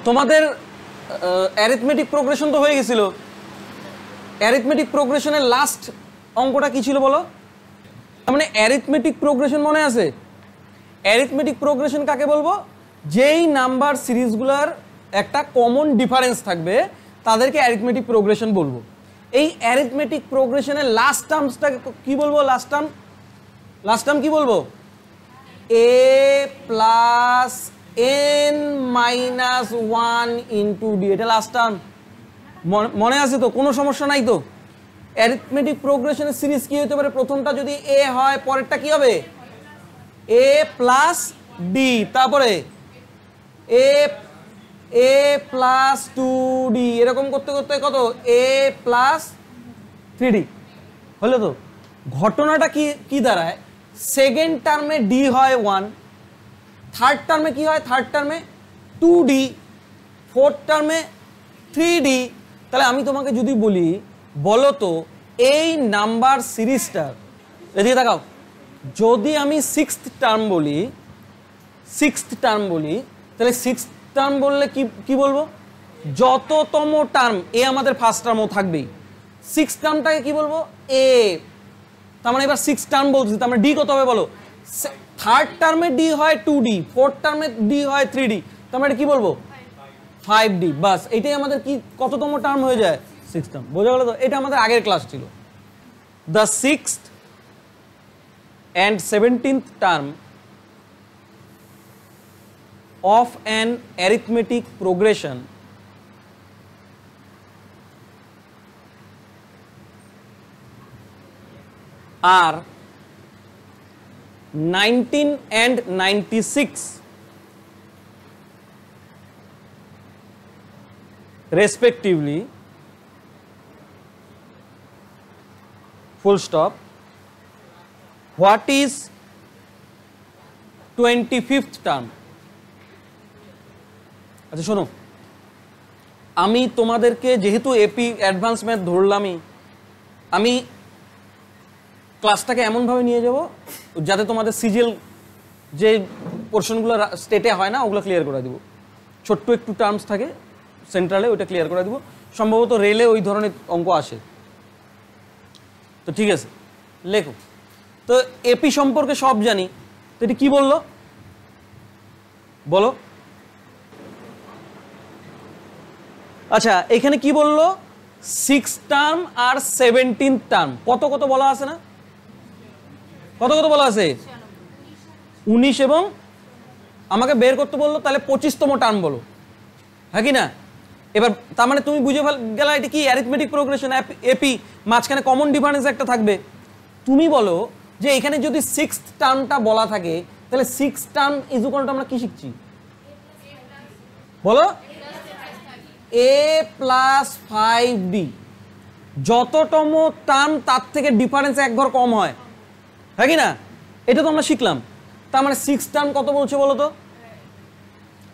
তোমাদের arithmetic progression তো হয়ে গেছিল। অ্যারিথমেটিক প্রোগ্রেশনের লাস্ট অঙ্কটা কি ছিল বলো? মানে অ্যারিথমেটিক প্রোগ্রেশন মনে আছে? অ্যারিথমেটিক প্রোগ্রেশন কাকে বলবো? যেই নাম্বার সিরিজগুলোর একটা কমন ডিফারেন্স থাকবে তাদেরকে অ্যারিথমেটিক প্রোগ্রেশন বলবো। এই অ্যারিথমেটিক প্রোগ্রেশনের লাস্ট টার্মসটাকে কি বলবো? লাস্ট টার্ম কি বলবো? a plus n minus 1 into D. এটা লাস্ট টার্ম মনে আছে তো? কোনো সমস্যা নাই তো? অ্যারিথমেটিক প্রোগ্রেশনের সিরিজ কি হতে পারে? প্রথমটা যদি a হয় পরেরটা কি হবে? a প্লাস ডি, তারপরে a প্লাস 2d, এরকম করতে করতে কত? a প্লাস 3d হলো তো? ঘটনাটা কি দাঁড়ায়? সেকেন্ড টার্মে d হয় 1, থার্ড টার্মে কি হয়? থার্ড টার্মে 2d, ফোর্থ টার্মে 3d। তাহলে আমি তোমাকে যদি বলি, বলো তো এই নাম্বার সিরিজটা, এদিকে তাকাও, যদি আমি সিক্সথ টার্ম বলি তাহলে সিক্সথ টার্ম বললে কি বলবো? যততম টার্ম, এ আমাদের ফার্স্ট টার্মও থাকবেই, সিক্সথ টার্মটাকে কি বলবো? এ। তার মানে এবার সিক্স টার্ম বলছি, তার মানে ডি কত হবে বলো? থার্ড টার্মে ডি হয় 2d, ফোর্থ টার্মে ডি হয় 3d, তার মানে কি বলবো? 5d। বাস, এটাই আমাদের কি কততম টার্ম হয়ে যায়? Six term. বোঝা গেল তো? এটা আমাদের আগের ক্লাস ছিল। The sixth and 17th term of an arithmetic progression are 19 and 96 respectively, full stop. What is 25th term? আচ্ছা শোনো, আমি তোমাদেরকে যেহেতু এপি অ্যাডভান্স ম্যাথ ধরলামই, আমি ক্লাসটাকে এমনভাবে নিয়ে যাব যাতে তোমাদের সিজিএল যে পোর্শনগুলো স্টেটে হয় না ওগুলো ক্লিয়ার করে দিব। ছোট্ট একটু টার্মস থাকে সেন্ট্রালে, ওইটা ক্লিয়ার করে দিব। সম্ভবত রেলে ওই ধরনের অঙ্ক আসে। তো ঠিক আছে, লেখো। তো এপি সম্পর্কে সব জানি, তো এটি কি বললো বলো? আচ্ছা, এখানে কি বললো? সিক্স টার্ম আর 17th টার্ম কত কত বলা আছে না? কত কত বলা আছে? 19 এবং আমাকে বের করতে বললো, তাহলে 25তম টার্ম বলো, হ্যাঁ কি না? এবার তার মানে তুমি বুঝে গেলা এটি কি অ্যারিথমেটিক প্রোগ্রেশন, এপি, মাঝখানে কমন ডিফারেন্স একটা থাকবে। তুমি বলো যে এখানে যদি সিক্সথ টার্মটা বলা থাকে তাহলে six term is equal to আমরা কি শিখছি বলো? a plus 5d। যততম টার্ম তার থেকে ডিফারেন্স এক ঘর কম হয়, হ্যাঁ কি না? এটা তো আমরা শিখলাম। তার মানে সিক্স টার্ম কত বলছে বলো তো?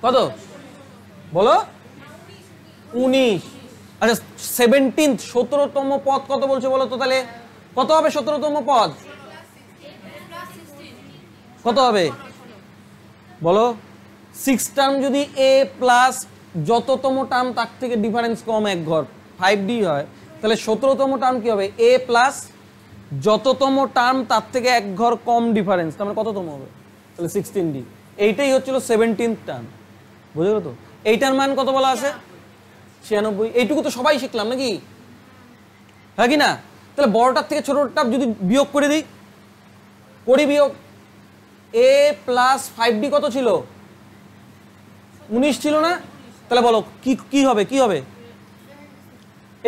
কত বলো? 19। আচ্ছা 17th 17তম পদ কত বলছে বলো তো? তাহলে কত হবে 17তম পদ? কত হবে বলো? সিক্স টার্ম যদি a প্লাস যততম টার্ম তার থেকে ডিফারেন্স কম এক ঘর 5d হয়, তাহলে 17তম টার্ম কি হবে? a প্লাস যততম টার্ম তার থেকে এক ঘর কম ডিফারেন্স, তার মানে কততম হবে? তাহলে 16d। এইটাই হচ্ছিল 17th টার্ম। বুঝে গেল তো? এইটার মান কত বলা আছে? 96। এইটুকু তো সবাই শিখলাম নাকি, হ্যাঁ কি না? তাহলে বড়টার থেকে ছোটটা যদি বিয়োগ করে দিই, করি বিয়োগ। a প্লাস 5d কত ছিল? 19 ছিল না? তাহলে বলো কি হবে? কি হবে?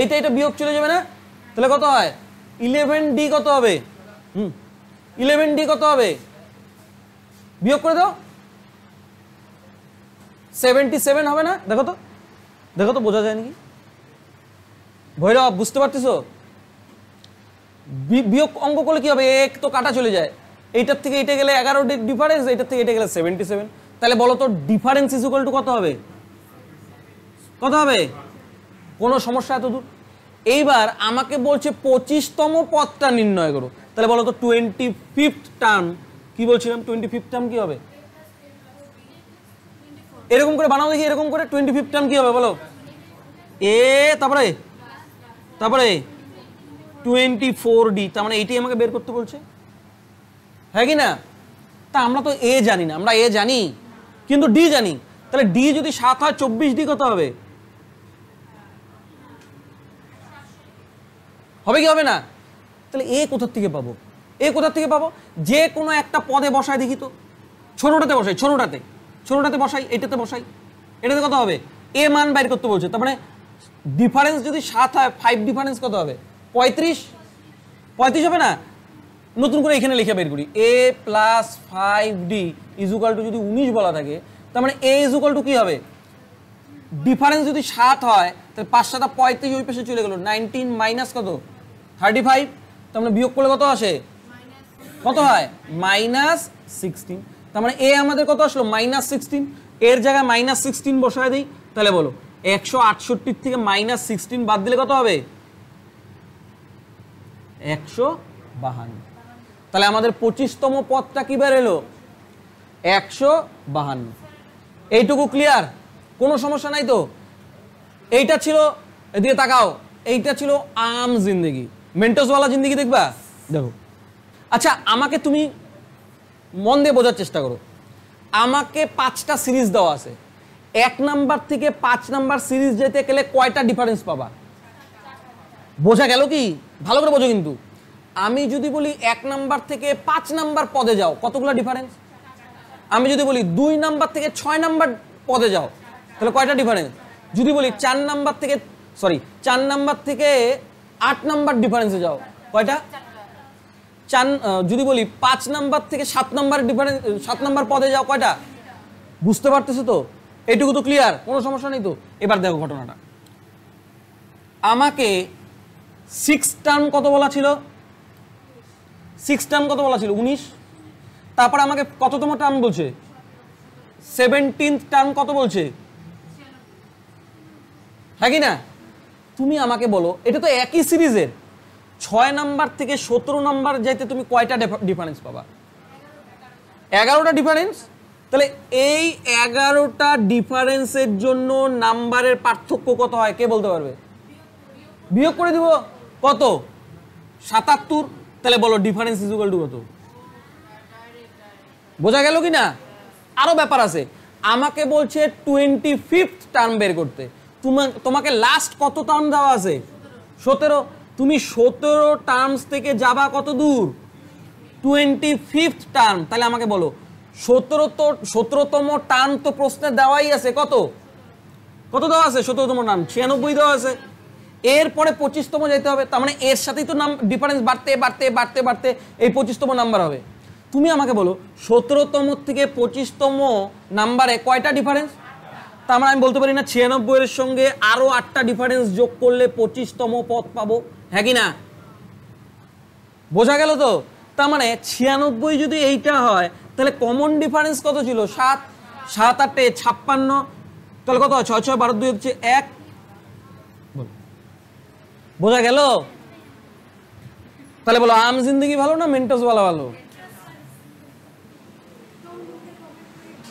এটা বিয়োগ চলে যাবে না? তাহলে কত হয়? 11d কত হবে? 11d কত হবে? বিয়োগ করে দাও। 77 হবে না? দেখো তো বোঝা যায় নাকি? ভৈরব বুঝতে পারতেছো? বিয়োগ অঙ্ক করলে কি হবে? এক তো কাটা চলে যায়, এইটার থেকে এটা গেলে 11 ডিফারেন্স, এইটার থেকে এটা গেলে 77। তাহলে বলো তো ডিফারেন্স ইজ ইকুয়াল টু কত হবে? কত হবে? কোনো সমস্যা এত দূর? এইবার আমাকে বলছে 25তম পদটা নির্ণয় করো। তাহলে বলো তো 25th টার্ম কি বলছিলাম? 25th টার্ম কি হবে? এরকম করে বানাও দেখি, এরকম করে 25 টার্ম কি হবে বলো? এ তারপরে 24D, তার মানে এইটাই আমাকে বের করতে বলছে, হ্যাঁ কি না? তা আমরা তো এ জানি না, আমরা এ জানি কিন্তু ডি জানি, তাহলে ডি যদি 7 হয় 24D কত হবে? হবে কি হবে না? তাহলে এ কোথার থেকে পাবো? এ কোথার থেকে পাবো? যে কোনো একটা পদে বসাই দেখি তো, ছোটটাতে বসাই, ছোটটাতে বসাই, এটাতে বসাই, এটাতে কত হবে? এ মান বাইর করতে বলছে, তার মানে ডিফারেন্স যদি 7 হয় 5 ডিফারেন্স কত হবে? 35 হবে না? নতুন করে এখানে লিখে বের করি, a plus 5d equal to যদি 19 বলা থাকে, তার মানে a ইজুকাল টু কি হবে? ডিফারেন্স যদি 7 হয় তাহলে 5 7 35 ওই পাশে চলে গেল, 19 মাইনাস কত? 35, তার মানে বিয়োগ করলে কত আসে? কত হয়? -16। তার মানে a আমাদের কত আসলো? -16। এর জায়গায় -16 বসায় দিই, তাহলে বলো 168 থেকে -16 বাদ দিলে কত হবে? 152। তাহলে আমাদের 25তম পদটা কি বের এলো? 152। এইটুকু ক্লিয়ার? কোনো সমস্যা নাই তো? এইটা ছিল, এদিকে তাকাও, এইটা ছিল আম জিন্দেগি, মেন্টোসওয়ালা জিন্দেগি দেখবা, দেখো। আচ্ছা আমাকে তুমি মন দিয়ে বোঝার চেষ্টা করো, আমাকে 5টা সিরিজ দেওয়া আছে, 1 নাম্বার থেকে 5 নাম্বার সিরিজ যেতে গেলে কয়টা ডিফারেন্স পাবা? বোঝা গেল কি? ভালো করে বোঝো কিন্তু। আমি যদি বলি 1 নাম্বার থেকে 5 নাম্বার পদে যাও, কতগুলো ডিফারেন্স? আমি যদি বলি 2 নাম্বার থেকে 6 নাম্বার পদে যাও, তাহলে কয়টা ডিফারেন্স? যদি বলি 4 নাম্বার থেকে 8 নাম্বার ডিফারেন্সে যাও, কয়টা? যদি বলি 5 নাম্বার থেকে 7 নাম্বার ডিফারেন্স, 7 নাম্বার পদে যাও, কয়টা? বুঝতে পারতেছো তো? এইটুকু তো ক্লিয়ার, কোনো সমস্যা নেই তো? এবার দেখো ঘটনাটা, আমাকে 6 টার্ম কত বলা ছিল? 19। তারপর আমাকে কততম টার্ম বলছে? 17th টার্ম কত বলছে, হ্যাঁ কি না? তুমি আমাকে বলো, এটা তো একই সিরিজের, 6 নাম্বার থেকে 17 নাম্বার যাইতে তুমি কয়টা ডিফারেন্স পাবা? 11টা ডিফারেন্স। তাহলে এই 11টা ডিফারেন্সের জন্য নাম্বারের পার্থক্য কত হয় কে বলতে পারবে? বিয়োগ করে দিব, কত? 77। তাহলে বলো ডিফারেন্স ইকুয়াল টু কত? বোঝা গেল কি না? আরো ব্যাপার আছে, আমাকে বলছে 25th টার্ম বের করতে, তোমাকে লাস্ট কত টার্ম দেওয়া আছে? 17। তুমি 17 টার্মস থেকে যাবা কত দূর? 25th term. তাহলে আমাকে বলো 17তম টার্ম তো প্রশ্নে দেওয়াই আছে, কত দেওয়া আছে? 17তম টার্ম 96 দেওয়া আছে। এরপরে 25তম যেতে হবে, তার মানে এর সাথেই তো ডিফারেন্স বাড়তে বাড়তে বাড়তে বাড়তে এই 25তম নাম্বার হবে। তুমি আমাকে বলো 17তম থেকে 25তম নাম্বারে কয়টা ডিফারেন্স? তার মানে আমি বলতে পারি না 96 এর সঙ্গে আরো 8টা ডিফারেন্স যোগ করলে 25তম পদ পাবো, হ্যাঁ কি না? বোঝা গেল তো? তার মানে 96 যদি এইটা হয় তাহলে কমন ডিফারেন্স কত ছিল? 7। 7 8 56, তাহলে কত হয়? 6 6 12 2 হচ্ছে 1। বোঝা গেল? তাহলে বলো আম জিন্দেগি ভালো না মেন্টোসওয়ালা ভালো?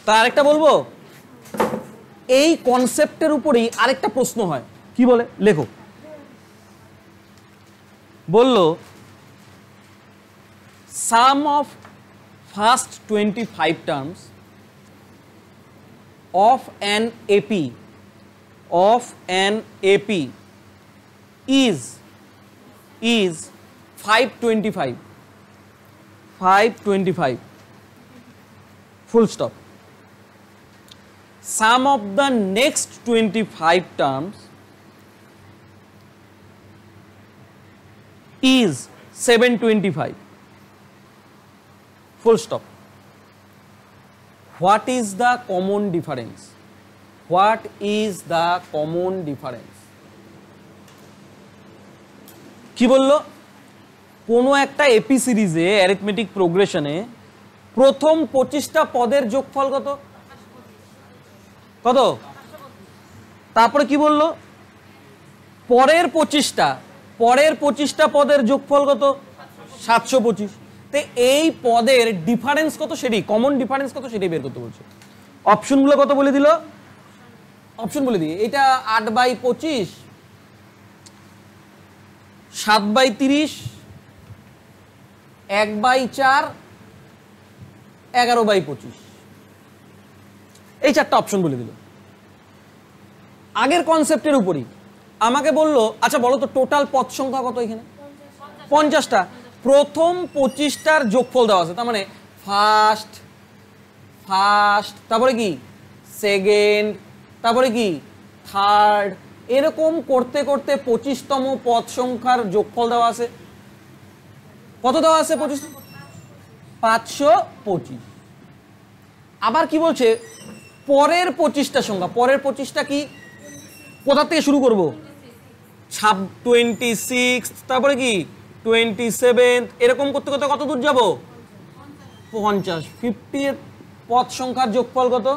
তা আরেকটা বলবো, এই কনসেপ্টের উপরেই আরেকটা প্রশ্ন হয়, কি বলে? লেখো, বললো sum of first 25 terms of an AP is 525 full stop. Sum of the next 25 terms is 725 full stop. What is the common difference? What is the common difference? কি বললো? কোনো একটা এপি সিরিজে অ্যারিথমেটিক প্রোগ্রেশনে প্রথম 25টা পদের যোগফল কত? কত? তারপরে কি বললো? পরের 25টা পদের যোগফল কত? 725। তো এই পদের ডিফারেন্স কত সেটাই, কমন ডিফারেন্স কত সেটাই বের করতে বলছে। অপশনগুলো কত বলে দিল? অপশন বলে দিই, এটা 8/25, 7/30, 1/4, 11/25, এই চারটা অপশন বলে দিল। আগের কনসেপ্টের উপরই আমাকে বললো আচ্ছা বলো তো টোটাল পদ সংখ্যা কত এখানে? 50টা। প্রথম 25টার যোগফল দেওয়া আছে, তার মানে ফার্স্ট, তারপরে কি সেকেন্ড, তারপরে কি থার্ড, এরকম করতে করতে 25তম পদ সংখ্যার যোগফল দেওয়া আছে। কত দেওয়া আছে? 525। আবার কি বলছে পরের 25টা সংখ্যা, পরের 25টা কি কোথা থেকে শুরু করব? 26, তারপরে কি 27, এরকম করতে করতে কত দূর যাব? 50। 50 পদ সংখ্যার যোগফল কত?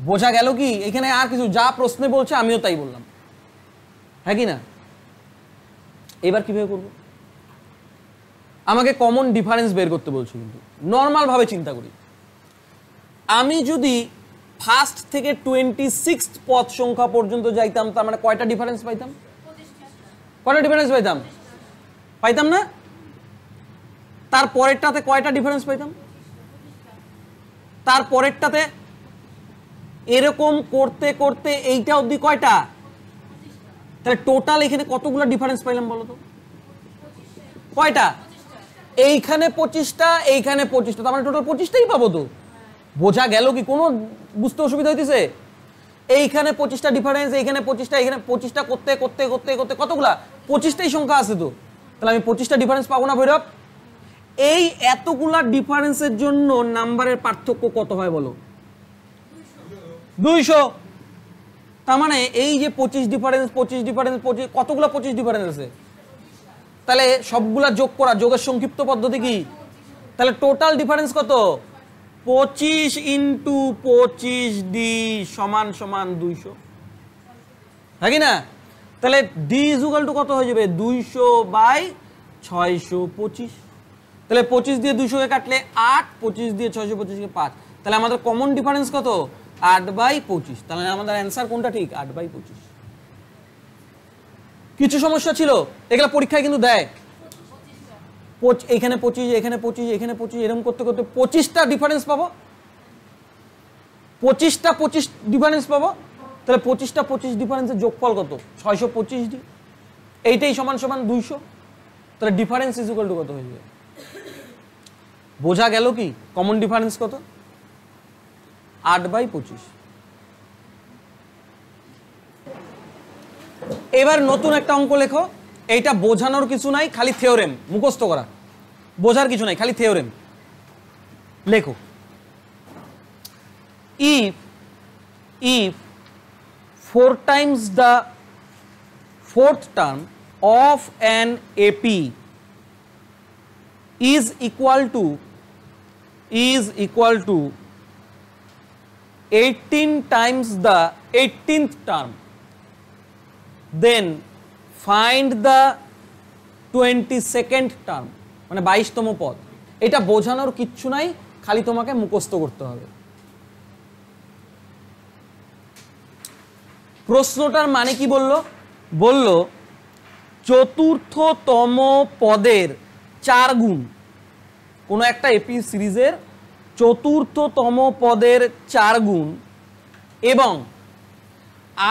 বোঝা গেল কি? এখানে আর কিছু, যা প্রশ্নে বলছে আমিও তাই বললাম, হ্যাঁ কি না? এবার কিভাবে করব? আমাকে কমন ডিফারেন্স বের করতে বলছে, কিন্তু নর্মাল ভাবে চিন্তা করি, আমি যদি ফার্স্ট থেকে 26 পদ সংখ্যা পর্যন্ত যাইতাম, তার মানে কয়টা ডিফারেন্স পাইতাম? কয়টা ডিফারেন্স পাইতাম? পাইতাম না? তার পরেরটাতে কয়টা ডিফারেন্স পাইতাম? তার পরেরটাতে, এরকম করতে করতে এইটা অবধি কয়টা? তাহলে টোটাল এখানে কতগুলো ডিফারেন্স পাইলাম বলো তো? কয়টা? এইখানে 25টা, এইখানে 25টা, তার মানে টোটাল 25টাই পাবো তো। বোঝা গেল কি? কোনো বুঝতে অসুবিধা হইতেছে? এইখানে 25টা ডিফারেন্স, এইখানে 25টা, এখানে 25টা করতে করতে করতে করতে কতগুলা? 25টাই সংখ্যা আছে তো, তাহলে আমি 25টা ডিফারেন্স পাবো না ভৈরব? এই এতগুলা ডিফারেন্সের জন্য নাম্বারের পার্থক্য কত হয় বলো? 200। তার মানে এই যে 25 ডিফারেন্স, 25 কতগুলা 25 ডিফারেন্স আছে? তাহলে সবগুলা যোগ করা, যোগের সংক্ষিপ্ত পদ্ধতি কি? তাহলে টোটাল ডিফারেন্স কত? 25 × 25d = 200, হ্যাঁ কি না? তাহলে d = কত হয়ে যাবে? 200/625। তাহলে 25 দিয়ে 200 কাটলে 8, 25 দিয়ে 625 5। তাহলে আমাদের কমন ডিফারেন্স কত? 8/25। তাহলে আমাদের অ্যান্সার কোনটা ঠিক? 8/25। কিছু সমস্যা ছিল, এগুলা পরীক্ষায় কিন্তু দেয়। এখানে 25, এখানে 25, এখানে 25, এরকম করতে করতে 25টা ডিফারেন্স পাবো। 25টা 25 ডিফারেন্স পাবো। তাহলে 25টা 25 ডিফারেন্সের যোগফল কত? 625d। এইটাই সমান 200। তাহলে ডিফারেন্স = কত হয়ে যাবে? বোঝা গেল কি? কমন ডিফারেন্স কত? 8/25। এবার নতুন একটা অঙ্ক লেখো। এইটা বোঝানোর কিছু নাই, খালি থিওরেম মুখস্থ করা, বোঝার কিছু নাই, খালি থিওরেম লেখো। if 4 times the fourth term of an AP is equal to 18 times the 18th term, then find the 22nd term, মানে 22তম পদ। এটা বোঝানোর কিচ্ছু নাই, খালি তোমাকে মুখস্থ করতে হবে। প্রশ্নটার মানে কি বললো? বললো চতুর্থতম পদের 4 গুণ, কোনো একটা এপি সিরিজের চতুর্থতম পদের 4 গুণ এবং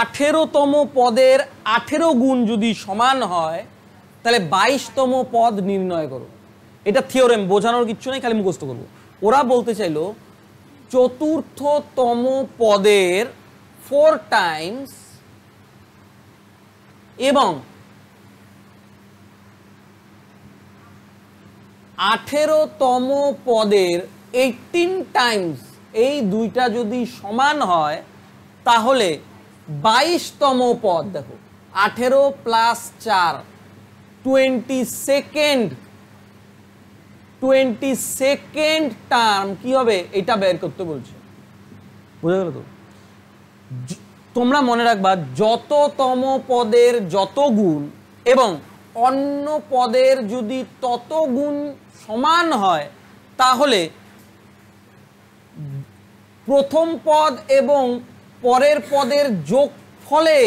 18তম পদের 18 গুণ যদি সমান হয়, তাহলে 22তম পদ নির্ণয় করো। এটা থিওরেম, বোঝানোর কিচ্ছু নেই, খালি মুখস্থ করবো। ওরা বলতে চাইলো চতুর্থতম পদের 4 টাইমস এবং 18তম পদের 18 টাইমস, এই দুইটা যদি সমান হয় তাহলে 22তম পদ, দেখো 18 + 4 22nd টার্ম কি হবে? এটা বের করতে বলছে। বুঝা গেল তো? তোমরা মনে রাখবা যততম পদের যত গুণ এবং অন্য পদের যদি তত গুণ সমান হয়, তাহলে প্রথম পদ এবং পরের পদের যোগফলে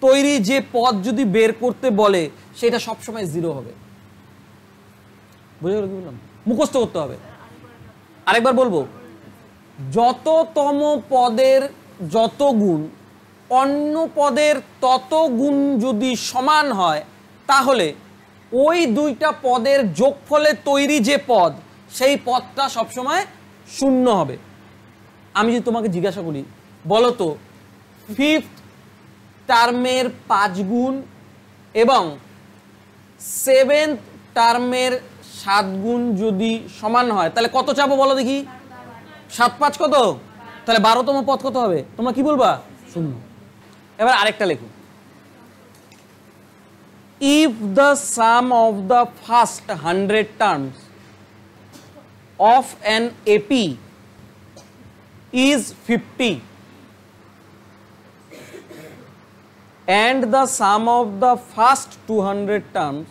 তৈরি যে পদ যদি বের করতে বলে সেটা সবসময় 0 হবে। বুঝে গেল কি বললাম? মুখস্থ করতে হবে। আরেকবার বলবো, যততম পদের যত গুণ অন্য পদের তত গুণ যদি সমান হয় তাহলে ওই দুইটা পদের যোগফলে তৈরি যে পদ সেই পদটা সবসময় 0 হবে। আমি যদি তোমাকে জিজ্ঞাসা করি, বলো তো 5th টার্মের 5 গুণ এবং 7th টার্মের 7 গুণ যদি সমান হয় তাহলে কত চাবো বলো দেখি? 7 5 কত? তাহলে 12তম পদ কত হবে? তোমরা কি বলবা? 0। এবার আরেকটা লেখো, if the sum of the first 100 terms of an AP is 50 and the sum of the first 200 terms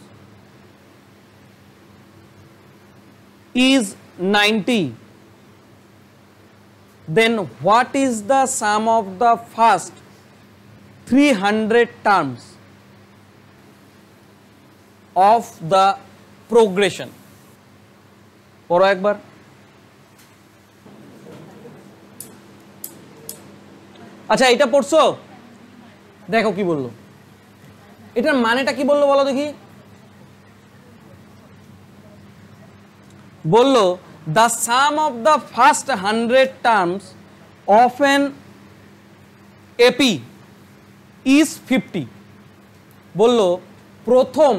is 90, then what is the sum of the first 300 terms of the progression? পড়ো একবার। আচ্ছা, এটা পড়ছো? দেখো কি বললো, এটার মানেটা কি বললো বলো দেখি? বললো the sum of the first 100 terms of an AP is 50। বললো প্রথম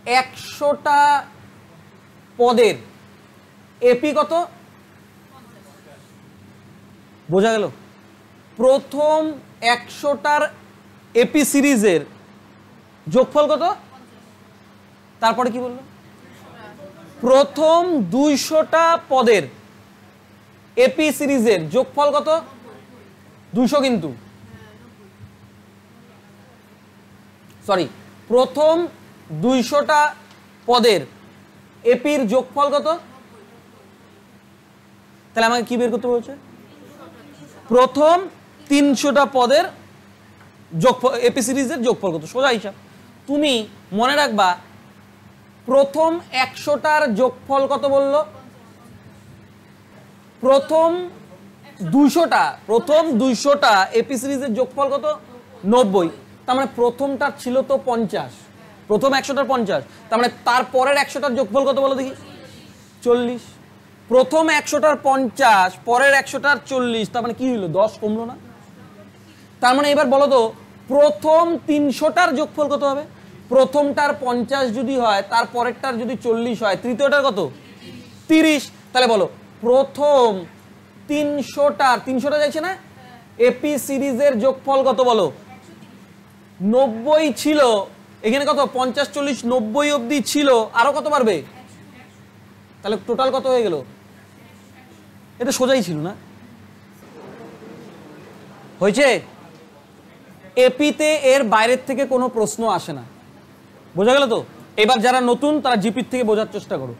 100টা পদের এপি কত? বোঝা গেল? প্রথম 100টার এপি সিরিজের যোগফল কত? তারপরে কি বললো? প্রথম 200টা পদের এপি সিরিজের যোগফল কত? 200 কিন্তু সরি, প্রথম 200টা পদের এপির যোগফল কত? তাহলে আমাকে কি বের করতে বলছে? প্রথম 300টা পদের যোগফল, এপি সিরিজের যোগফল কত? সোজা হিসাব। তুমি মনে রাখবা প্রথম 100টার যোগফল কত বললো? প্রথম 200টা এপি সিরিজের যোগফল কত? 90। তার মানে প্রথমটার ছিল তো 50, প্রথম 100টার 50, তার মানে তারপরের 100টার যোগফল কত বলো দেখি? 40। প্রথম 100টার 50, পরের 100টার 40, তার মানে কি হইলো? 10 কমলো না? তার মানে এবার বলো তো প্রথম 300টার যোগফল কত হবে? প্রথমটার 50 যদি হয়, তার পরেরটার যদি 40 হয়, তৃতীয়টার কত? 30। তাহলে বলো প্রথম 300টা যাচ্ছে না এপি সিরিজের যোগফল কত বলো? 90 ছিল, এখানে কত? 50 40 90 অবধি ছিল, আরো কত বাড়বে? তাহলে টোটাল কত হয়ে গেল? এটা সোজাই ছিল না? হয়েছে? এপিতে এর বাইরের থেকে কোনো প্রশ্ন আসে না। বোঝা গেল তো? এবার যারা নতুন তারা জিপির থেকে বোঝার চেষ্টা করো।